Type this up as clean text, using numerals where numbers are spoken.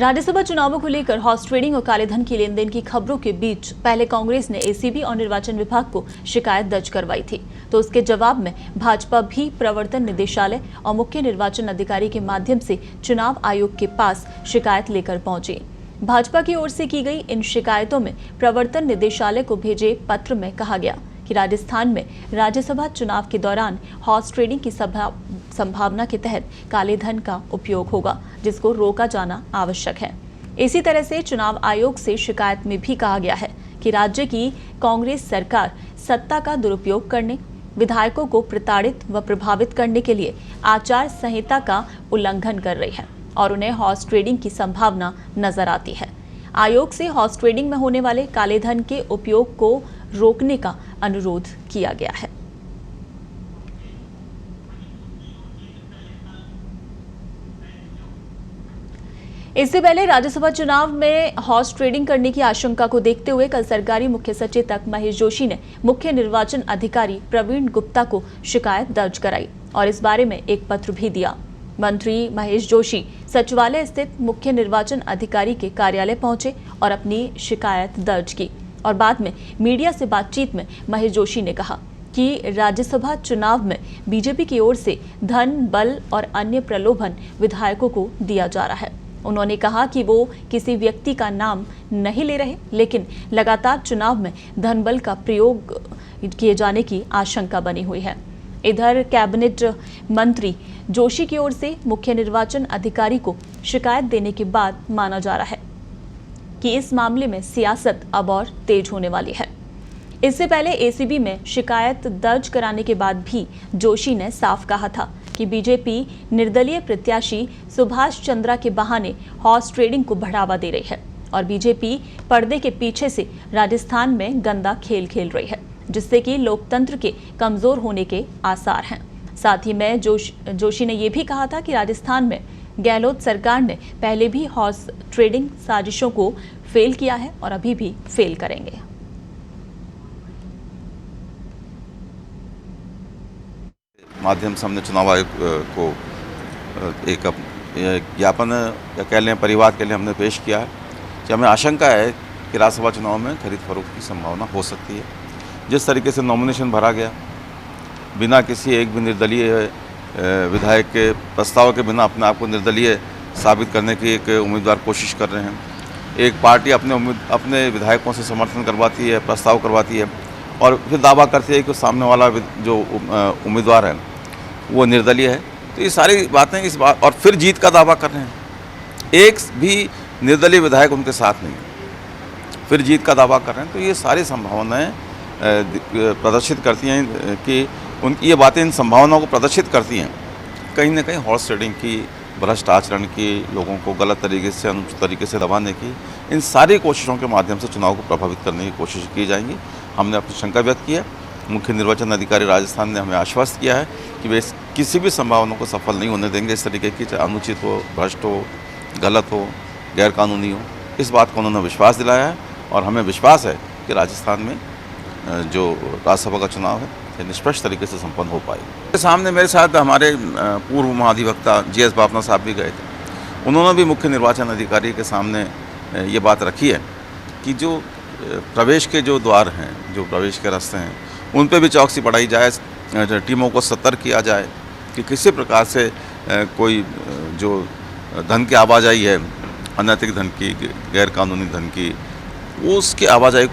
राज्यसभा चुनावों को लेकर हॉर्स ट्रेडिंग और काले धन की लेन देन की खबरों के बीच पहले कांग्रेस ने एसीबी और निर्वाचन विभाग को शिकायत दर्ज करवाई थी, तो उसके जवाब में भाजपा भी प्रवर्तन निदेशालय और मुख्य निर्वाचन अधिकारी के माध्यम से चुनाव आयोग के पास शिकायत लेकर पहुंची। भाजपा की ओर से की गई इन शिकायतों में प्रवर्तन निदेशालय को भेजे पत्र में कहा गया कि राजस्थान में राज्यसभा चुनाव के दौरान हॉर्स ट्रेडिंग की संभावना के तहत काले धन का उपयोग होगा, जिसको रोका जाना आवश्यक है। इसी तरह से चुनाव आयोग से शिकायत में भी कहा गया है कि राज्य की कांग्रेस सरकार सत्ता का दुरुपयोग करने, विधायकों को प्रताड़ित व प्रभावित करने के लिए आचार संहिता का उल्लंघन कर रही है और उन्हें हॉर्स ट्रेडिंग की संभावना नजर आती है। आयोग से हॉर्स ट्रेडिंग में होने वाले काले धन के उपयोग को रोकने का अनुरोध किया गया है। इससे पहले राज्यसभा चुनाव में हॉर्स ट्रेडिंग करने की आशंका को देखते हुए कल सरकारी मुख्य सचेतक महेश जोशी ने मुख्य निर्वाचन अधिकारी प्रवीण गुप्ता को शिकायत दर्ज कराई और इस बारे में एक पत्र भी दिया। मंत्री महेश जोशी सचिवालय स्थित मुख्य निर्वाचन अधिकारी के कार्यालय पहुंचे और अपनी शिकायत दर्ज की और बाद में मीडिया से बातचीत में महेश जोशी ने कहा कि राज्यसभा चुनाव में बीजेपी की ओर से धन, बल और अन्य प्रलोभन विधायकों को दिया जा रहा है। उन्होंने कहा कि वो किसी व्यक्ति का नाम नहीं ले रहे, लेकिन लगातार चुनाव में धन बल का प्रयोग किए जाने की आशंका बनी हुई है। इधर कैबिनेट मंत्री जोशी की ओर से मुख्य निर्वाचन अधिकारी को शिकायत देने के बाद माना जा रहा है कि इस मामले में सियासत अब और तेज होने वाली है। इससे पहले एसीबी में शिकायत दर्ज कराने के बाद भी जोशी ने साफ कहा था कि बीजेपी निर्दलीय प्रत्याशी सुभाष चंद्रा के बहाने हॉर्स ट्रेडिंग को बढ़ावा दे रही है और बीजेपी पर्दे के पीछे से राजस्थान में गंदा खेल खेल रही है, जिससे कि लोकतंत्र के कमजोर होने के आसार हैं। साथ ही में जोशी ने यह भी कहा था कि राजस्थान में गहलोत सरकार ने पहले भी हॉर्स ट्रेडिंग साजिशों को फेल किया है और अभी भी फेल करेंगे। माध्यम से हमने चुनाव आयोग को एक ज्ञापन या कह लें परिवाद के लिए हमने पेश किया है कि हमें आशंका है कि राज्यसभा चुनाव में खरीद फरोख्त की संभावना हो सकती है। जिस तरीके से नॉमिनेशन भरा गया, बिना किसी एक भी निर्दलीय विधायक के प्रस्ताव के बिना अपने आप को निर्दलीय साबित करने की एक उम्मीदवार कोशिश कर रहे हैं। एक पार्टी अपने विधायकों से समर्थन करवाती है, प्रस्ताव करवाती है और फिर दावा करती है कि सामने वाला जो उम्मीदवार है वो निर्दलीय है। तो ये सारी बातें इस बात और फिर जीत का दावा कर रहे हैं। एक भी निर्दलीय विधायक उनके साथ नहीं है, फिर जीत का दावा कर रहे हैं। तो ये सारी संभावनाएं प्रदर्शित करती हैं कि उनकी ये बातें इन संभावनाओं को प्रदर्शित करती हैं कहीं ना कहीं हॉर्स ट्रेडिंग की, भ्रष्ट आचरण की, लोगों को गलत तरीके से अनुचित तरीके से दबाने की, इन सारी कोशिशों के माध्यम से चुनाव को प्रभावित करने की कोशिश की जाएंगी। हमने अपनी शंका व्यक्त की है। मुख्य निर्वाचन अधिकारी राजस्थान ने हमें आश्वस्त किया है कि वे किसी भी संभावना को सफल नहीं होने देंगे। इस तरीके की चाहे अनुचित हो, भ्रष्ट हो, गलत हो, गैरकानूनी हो, इस बात को उन्होंने विश्वास दिलाया है और हमें विश्वास है कि राजस्थान में जो राज्यसभा का चुनाव है ये निष्पक्ष तरीके से संपन्न हो पाएगा। सामने मेरे साथ हमारे पूर्व महाधिवक्ता GS बापना साहब भी गए थे। उन्होंने भी मुख्य निर्वाचन अधिकारी के सामने ये बात रखी है कि जो प्रवेश के जो द्वार हैं, जो प्रवेश के रास्ते हैं, उन पे भी चौकसी बढ़ाई जाए, टीमों को सतर्क किया जाए कि किसी प्रकार से कोई जो धन की आवाजाही है, अनैतिक धन की, गैर कानूनी धन की, वो उसकी आवाजाही